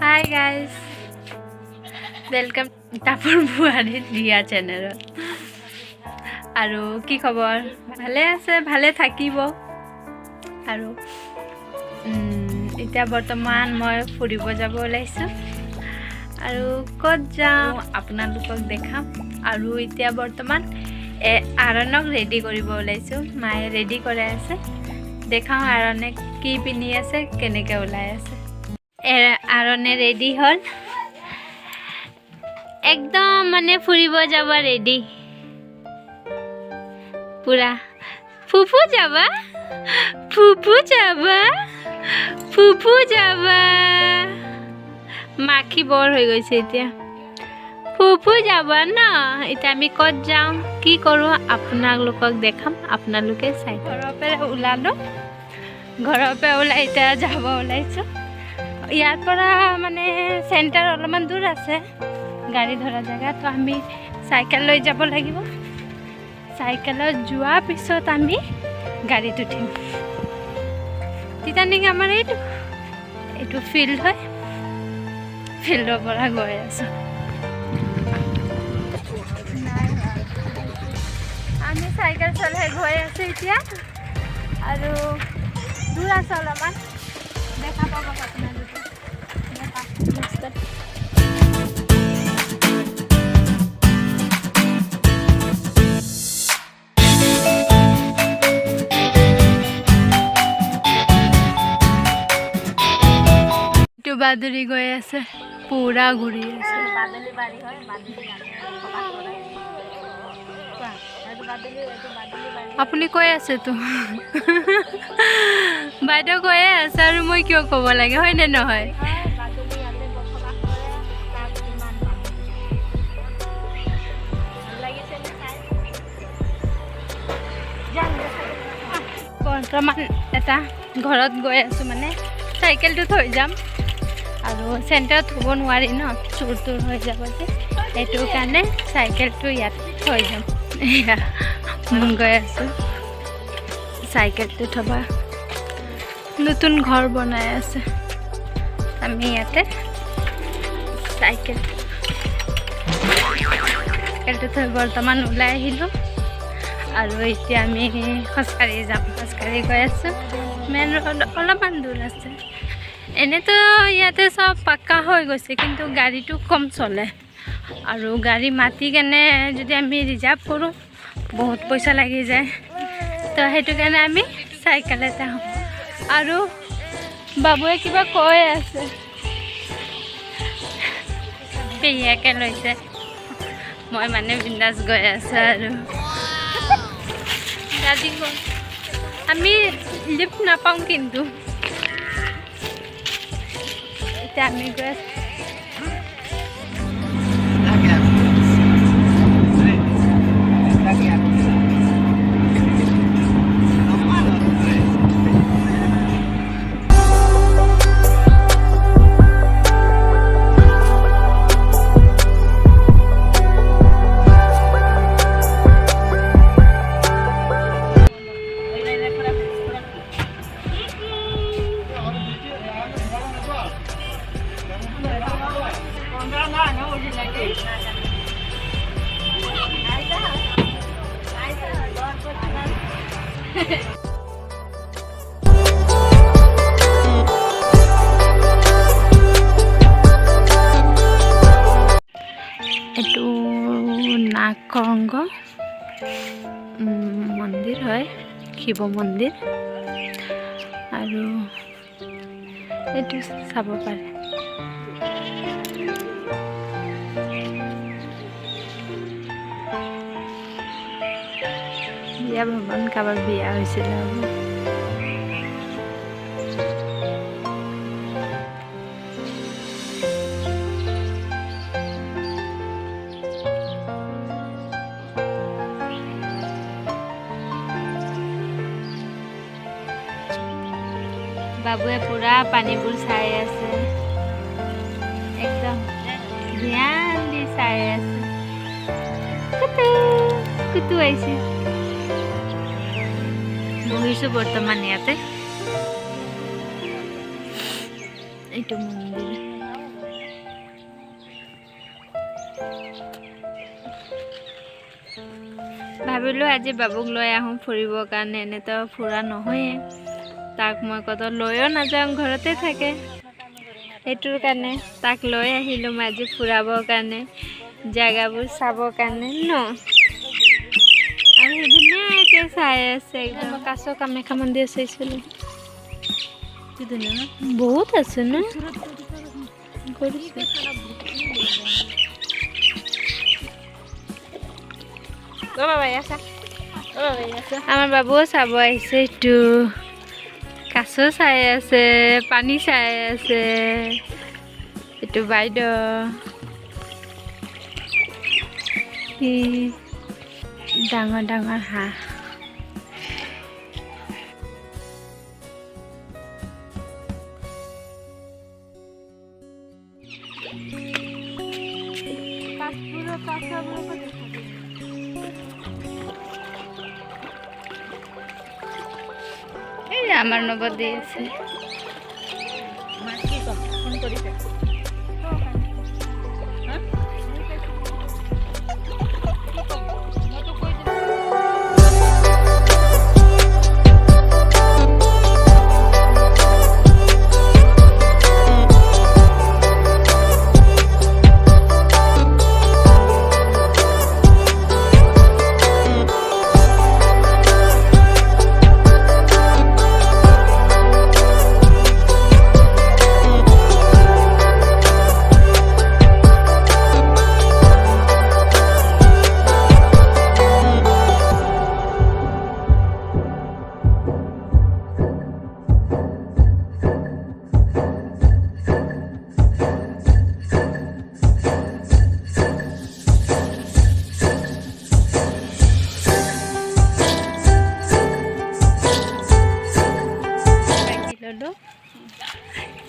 Hi guys, welcome Tapur Buhari Leah channel. Aru ki khobor bhale ase bhale thakibo aru eta bortoman moi furibo jabo olaisu aru kot jam apnalukok dekham aru eta bortoman aronok ready koribo olaisu mai ready kore ase dekham arone ki pini ase keneke olai ase arone ready hol ekdom mane furibo jaba ready pura fufu jaba মাখি বৰ হৈ গৈছে এতিয়া ফুফু যাবা না এটা আমি কত যাও কি কৰো আপোনালোকক দেখাম আপোনালোকে চাই ঘৰৰ পৰা ওলালো ঘৰৰ পৰা ওলাই এটা যাব ওলাইছো ইয়াৰ পৰা মানে সেন্টাৰ অলপমান দূৰ আছে গাড়ী ধৰা জায়গা তো আমি সাইকেল লৈ যাব লাগিব সাইকেলত যোৱা পিছত আমি গাড়ীত উঠিম তিতানিক আমাৰ এইটো ফিল্ড হয় ফিল্ডৰ পৰা গৈ আছো আমি সাইকেল চলাই গৈ আছো এতিয়া আৰু দূৰ আছে অলপমান দেখা পাব আপোনালোকে বাদুলি গৈ আছে পুৰা ঘূৰি আছে বাদুলি বাড়ি হয় বাদুলি আপুনি কৈ আছে তো বাইদেউ কৈয়ে আছে আৰু মই কিয় ক'ব লাগে হয় নে নহয় বৰ্তমান এটা ঘৰত গৈ আছো মানে চাইকেলটো থৈ যাম আৰু সেন্টাৰত থব নোৱাৰি ন চুৰ তুৰ হৈ যাব যে এইটো কাৰণে চাইকেলটো ইয়াত থৈ যাম গৈ আছো চাইকেলটো থবা নতুন ঘৰ বনাই আছে আমি ইয়াতে চাইকেলটো থৈ বৰ্তমান ওলাই আহিলোঁ আৰু এতিয়া আমি খোজকাঢ়ি যাম খোজকাঢ়ি গৈ আছো মেইন ৰোড অলপমান দূৰ আছে এনেতো ইয়াতে সব পাক্কা হৈ গৈছে কিন্তু গাড়ীটো কম চলে আৰু গাড়ী মাতি কেনে যদি আমি ৰিজাৰ্ভ কৰোঁ বহুত পইচা লাগি যায় তো সেইটো কাৰণে আমি চাইকেলতে আহোঁ আৰু বাবুৱে কিবা কৈ আছে পেহীয়াকে লৈছে মই মানে বিন্দাছ গৈ আছোঁ আৰু দাদি গ'ল আমি লিফ্ট নাপাওঁ কিন্তু এতিয়া আমি গৈ আছোঁ এইটো নাগসাঙ্কৰ মন্দিৰ হয় শিৱ মন্দিৰ আৰু এইটো চাব পাৰে বিয়া ভৱন কাৰোবাৰ বিয়া হৈছিল বাবুৱে পুৰা পানীবোৰ চাই আছে একদম ধ্যান দি চাই আছে কুতু আহিছে বহিছোঁ বৰ্তমান ইয়াতে এইটো মন্দিৰ ভাবিলোঁ আজি বাবুক লৈ আহোঁ ফুৰিবৰ কাৰণে, এনেতো ফুৰা নহয়ে, তাক মই ক'তো লৈও নাযাওঁ, ঘৰতে থাকে। সেইটোৰ কাৰণে তাক লৈ আহিলোঁ মই আজি ফুৰাবৰ কাৰণে, জেগাবোৰ চাবৰ কাৰণে ন। আৰু ধুনীয়াকৈ চাই আছে একদম। কাছ কামাখ্যা মন্দিৰ চাইছিলোঁ, বহুত আছে ন। আমাৰ বাবুও চাব আহিছে, এইটো কাছ চাই আছে, পানী চাই আছে। এইটো বাইদেউ ডাঙৰ ডাঙৰ হাঁহ। এই আমাৰ নবদ্বী আছে।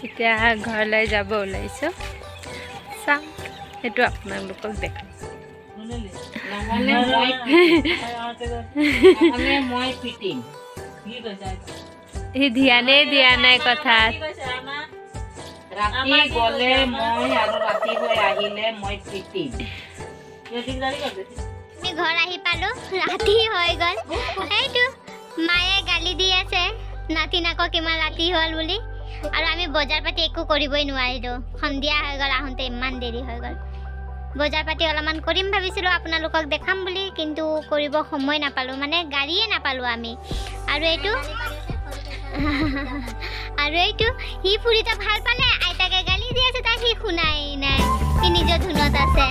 এতিয়া ঘৰলৈ যাব ওলাইছোঁ, চাম সেইটো আপোনালোকক দেখাম। সি ধ্যানে দিয়া নাই কথাত। ৰাতি গলে মই আৰু ৰাতি হৈ আহিলে মই পিটিম। আমি ঘৰ আহি পালো, ৰাতি হৈ গ'ল। সেইটো মায়ে গালি দি আছে নাতিন আকৌ কিমান ৰাতি হ'ল বুলি, আৰু আমি বজাৰ পাতি একো কৰিবই নোৱাৰিলোঁ। সন্ধিয়া হৈ গ'ল, আহোঁতে ইমান দেৰি হৈ গ'ল। বজাৰ পাতি অলপমান কৰিম ভাবিছিলোঁ আপোনালোকক দেখাম বুলি, কিন্তু কৰিব সময় নাপালোঁ, মানে গাড়ীয়ে নাপালোঁ আমি। আৰু এইটো সি ফুৰিতে ভাল পালে, আইতাকে গালি দি আছে, তাক সি শুনাই নাই, সি নিজৰ ধুনত আছে।